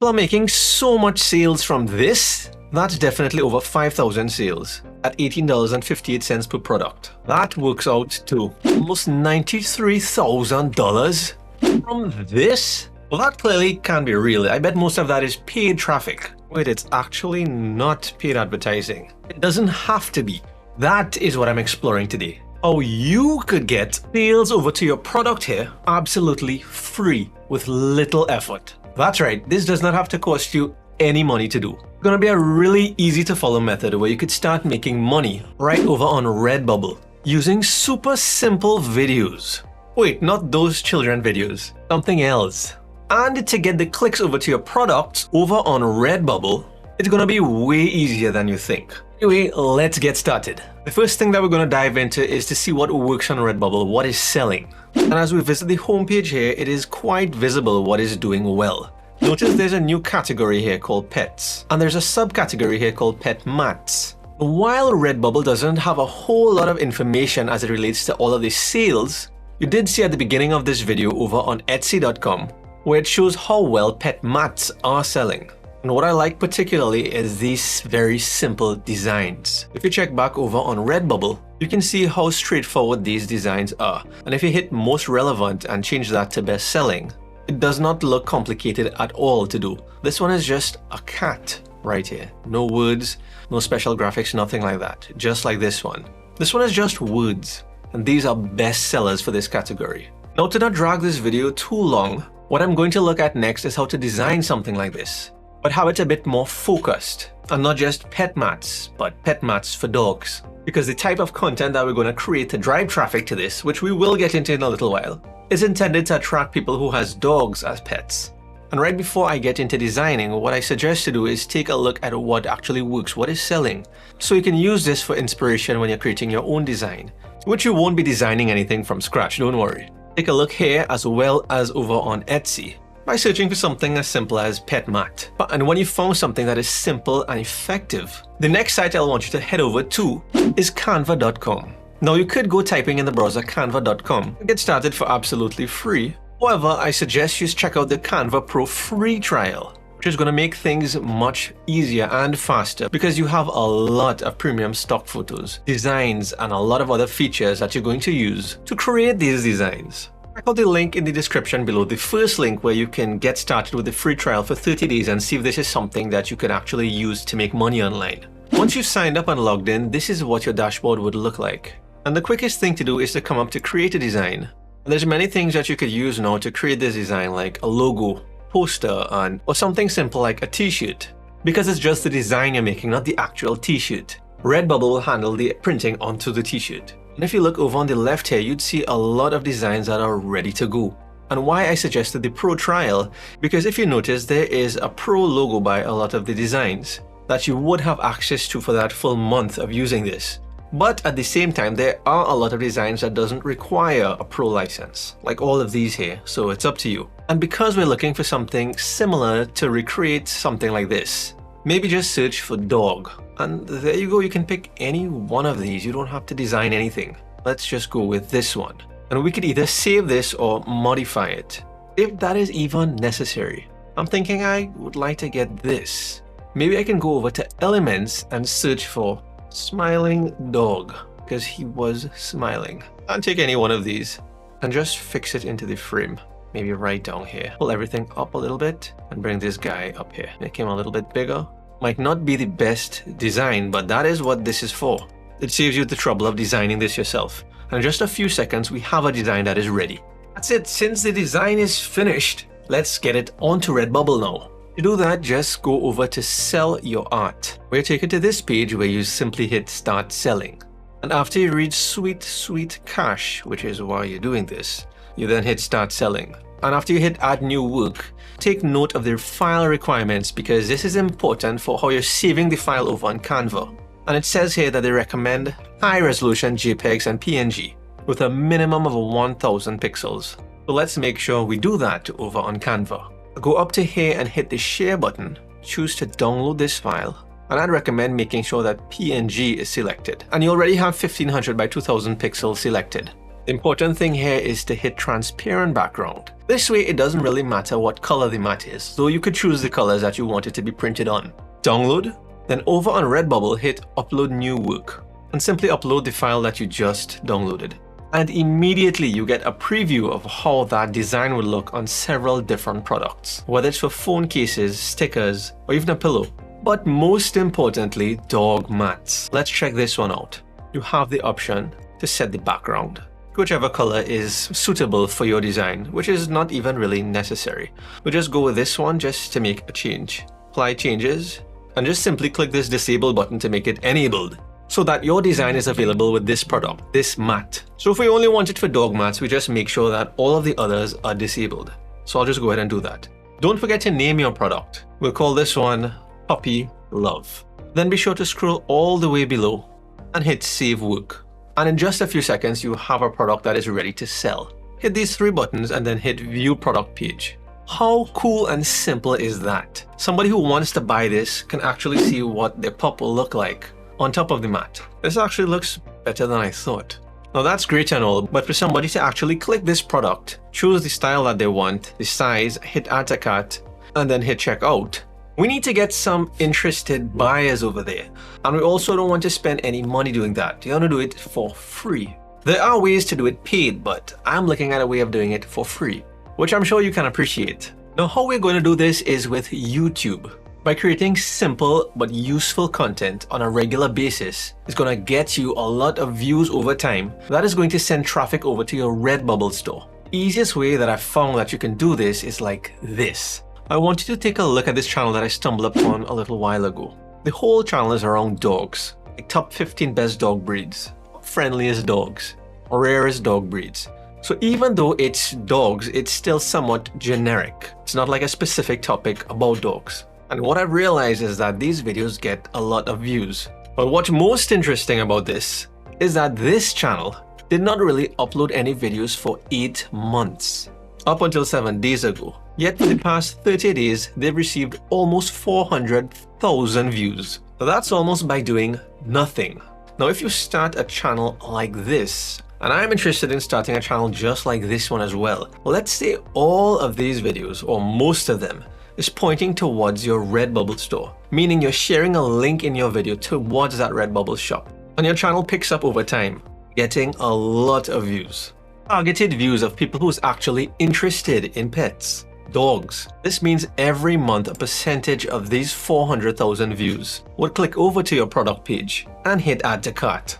People are making so much sales from this. That's definitely over 5,000 sales at $18.58 per product. That works out to almost $93,000 from this. Well, that clearly can't be real. I bet most of that is paid traffic. Wait, it's actually not paid advertising. It doesn't have to be. That is what I'm exploring today. How you could get sales over to your product here absolutely free with little effort. That's right, this does not have to cost you any money to do. It's gonna be a really easy to follow method where you could start making money right over on Redbubble using super simple videos. Wait, not those children videos, something else. And to get the clicks over to your products over on Redbubble, it's gonna be way easier than you think. Anyway, let's get started. The first thing that we're gonna dive into is to see what works on Redbubble, what is selling. And as we visit the homepage here, it is quite visible what is doing well. Notice there's a new category here called pets, and there's a subcategory here called pet mats. While Redbubble doesn't have a whole lot of information as it relates to all of these sales, you did see at the beginning of this video over on Etsy.com, where it shows how well pet mats are selling. And what I like particularly is these very simple designs. If you check back over on Redbubble, you can see how straightforward these designs are. And if you hit most relevant and change that to best selling, it does not look complicated at all to do. This one is just a cat right here. No words, no special graphics, nothing like that. Just like this one. This one is just words. And these are best sellers for this category. Now, to not drag this video too long, what I'm going to look at next is how to design something like this, but have it a bit more focused, and not just pet mats, but pet mats for dogs. Because the type of content that we're going to create to drive traffic to this, which we will get into in a little while, is intended to attract people who has dogs as pets. And right before I get into designing, what I suggest to do is take a look at what actually works, what is selling, so you can use this for inspiration when you're creating your own design, which you won't be designing anything from scratch, don't worry. Take a look here as well as over on Etsy by searching for something as simple as pet mat. And when you found something that is simple and effective, the next site I want you to head over to is Canva.com. Now you could go typing in the browser Canva.com and get started for absolutely free. However, I suggest you check out the Canva Pro free trial, which is going to make things much easier and faster because you have a lot of premium stock photos, designs, and a lot of other features that you're going to use to create these designs. Check out the link in the description below, the first link where you can get started with the free trial for 30 days and see if this is something that you could actually use to make money online. Once you've signed up and logged in, this is what your dashboard would look like. And the quickest thing to do is to come up to create a design. And there's many things that you could use now to create this design, like a logo, poster, or something simple like a t-shirt, because it's just the design you're making, not the actual t-shirt. Redbubble will handle the printing onto the t-shirt. And if you look over on the left here, you'd see a lot of designs that are ready to go. And why I suggested the Pro trial, because if you notice, there is a Pro logo by a lot of the designs that you would have access to for that full month of using this. But at the same time, there are a lot of designs that doesn't require a Pro license, like all of these here, so it's up to you. And because we're looking for something similar to recreate something like this, maybe just search for dog. And there you go, you can pick any one of these, you don't have to design anything. Let's just go with this one. And we could either save this or modify it, if that is even necessary. I'm thinking I would like to get this. Maybe I can go over to Elements and search for smiling dog, because he was smiling. I'll take any one of these and just fix it into the frame. Maybe right down here. Pull everything up a little bit and bring this guy up here. Make him a little bit bigger. Might not be the best design, but that is what this is for. It saves you the trouble of designing this yourself. And in just a few seconds, we have a design that is ready. That's it. Since the design is finished, let's get it onto Redbubble now. To do that, just go over to Sell Your Art, where you take it to this page where you simply hit Start Selling. And after you reach sweet cash, which is why you're doing this, you then hit Start Selling. And after you hit Add New Work, take note of the file requirements because this is important for how you're saving the file over on Canva. And it says here that they recommend high resolution JPEGs and PNG with a minimum of 1000 pixels. So let's make sure we do that over on Canva. Go up to here and hit the share button, choose to download this file, and I'd recommend making sure that PNG is selected. And you already have 1500 by 2000 pixels selected. The important thing here is to hit transparent background. This way it doesn't really matter what color the mat is, so you could choose the colors that you want it to be printed on. Download, then over on Redbubble hit upload new work and simply upload the file that you just downloaded. And immediately you get a preview of how that design would look on several different products, whether it's for phone cases, stickers, or even a pillow. But most importantly, dog mats. Let's check this one out. You have the option to set the background, whichever color is suitable for your design, which is not even really necessary. We'll just go with this one just to make a change. Apply changes, and just simply click this disable button to make it enabled, so that your design is available with this product, this mat. So if we only want it for dog mats, we just make sure that all of the others are disabled. So I'll just go ahead and do that. Don't forget to name your product. We'll call this one Puppy Love. Then be sure to scroll all the way below and hit Save Work. And in just a few seconds, you have a product that is ready to sell. Hit these 3 buttons and then hit View Product Page. How cool and simple is that? Somebody who wants to buy this can actually see what their pup will look like on top of the mat. This actually looks better than I thought. Now that's great and all, but for somebody to actually click this product, choose the style that they want, the size, hit add to cart, and then hit checkout, we need to get some interested buyers over there. And we also don't want to spend any money doing that. You want to do it for free. There are ways to do it paid, but I'm looking at a way of doing it for free, which I'm sure you can appreciate. Now how we're going to do this is with YouTube. By creating simple but useful content on a regular basis, it's going to get you a lot of views over time. That is going to send traffic over to your Redbubble store. Easiest way that I've found that you can do this is like this. I want you to take a look at this channel that I stumbled upon a little while ago. The whole channel is around dogs, like top 15 best dog breeds, friendliest dogs, rarest dog breeds. So even though it's dogs, it's still somewhat generic. It's not like a specific topic about dogs. And what I've realized is that these videos get a lot of views. But what's most interesting about this is that this channel did not really upload any videos for 8 months, up until 7 days ago. Yet for the past 30 days, they've received almost 400,000 views. So that's almost by doing nothing. Now if you start a channel like this, and I'm interested in starting a channel just like this one as well, let's say all of these videos, or most of them, is pointing towards your Redbubble store, meaning you're sharing a link in your video towards that Redbubble shop. And your channel picks up over time, getting a lot of views. Targeted views of people who's actually interested in pets, dogs. This means every month a percentage of these 400,000 views would click over to your product page and hit add to cart.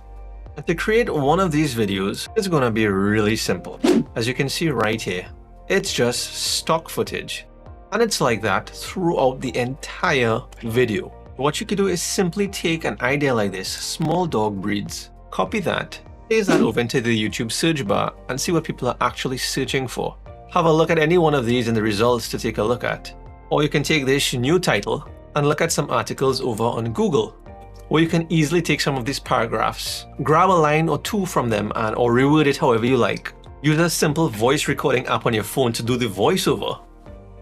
And to create one of these videos, it's gonna be really simple. As you can see right here, it's just stock footage. And it's like that throughout the entire video. What you could do is simply take an idea like this, small dog breeds, copy that, paste that over into the YouTube search bar and see what people are actually searching for. Have a look at any one of these in the results to take a look at. Or you can take this new title and look at some articles over on Google. Or you can easily take some of these paragraphs, grab a line or 2 from them or reword it however you like. Use a simple voice recording app on your phone to do the voiceover.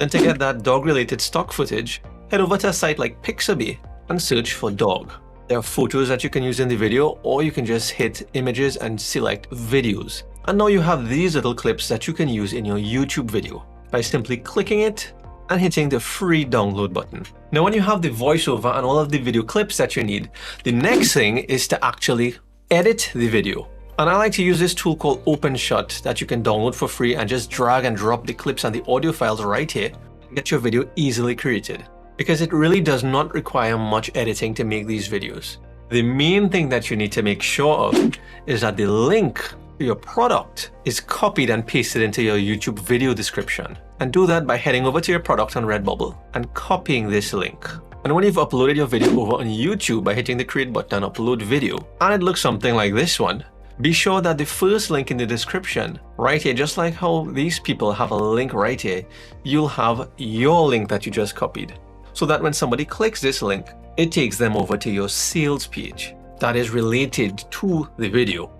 Then to get that dog-related stock footage, head over to a site like Pixabay and search for dog. There are photos that you can use in the video, or you can just hit images and select videos. And now you have these little clips that you can use in your YouTube video by simply clicking it and hitting the free download button. Now when you have the voiceover and all of the video clips that you need, the next thing is to actually edit the video. And I like to use this tool called OpenShot that you can download for free and just drag and drop the clips and the audio files right here and get your video easily created. Because it really does not require much editing to make these videos. The main thing that you need to make sure of is that the link to your product is copied and pasted into your YouTube video description. And do that by heading over to your product on Redbubble and copying this link. And when you've uploaded your video over on YouTube by hitting the create button and upload video, and it looks something like this one, be sure that the first link in the description, right here, just like how these people have a link right here, you'll have your link that you just copied. So that when somebody clicks this link, it takes them over to your sales page that is related to the video.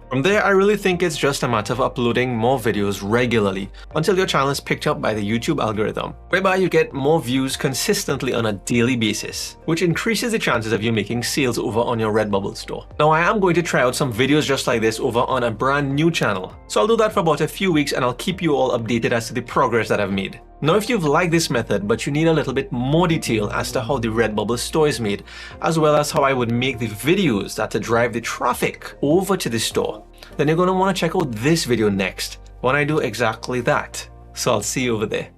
From From there, I really think it's just a matter of uploading more videos regularly until your channel is picked up by the YouTube algorithm, whereby you get more views consistently on a daily basis, which increases the chances of you making sales over on your Redbubble store. Now, I am going to try out some videos just like this over on a brand new channel, so I'll do that for about a few weeks and I'll keep you all updated as to the progress that I've made. Now, if you've liked this method but you need a little bit more detail as to how the Redbubble store is made, as well as how I would make the videos that to drive the traffic over to the store, then you're going to want to check out this video next when I do exactly that. So I'll see you over there.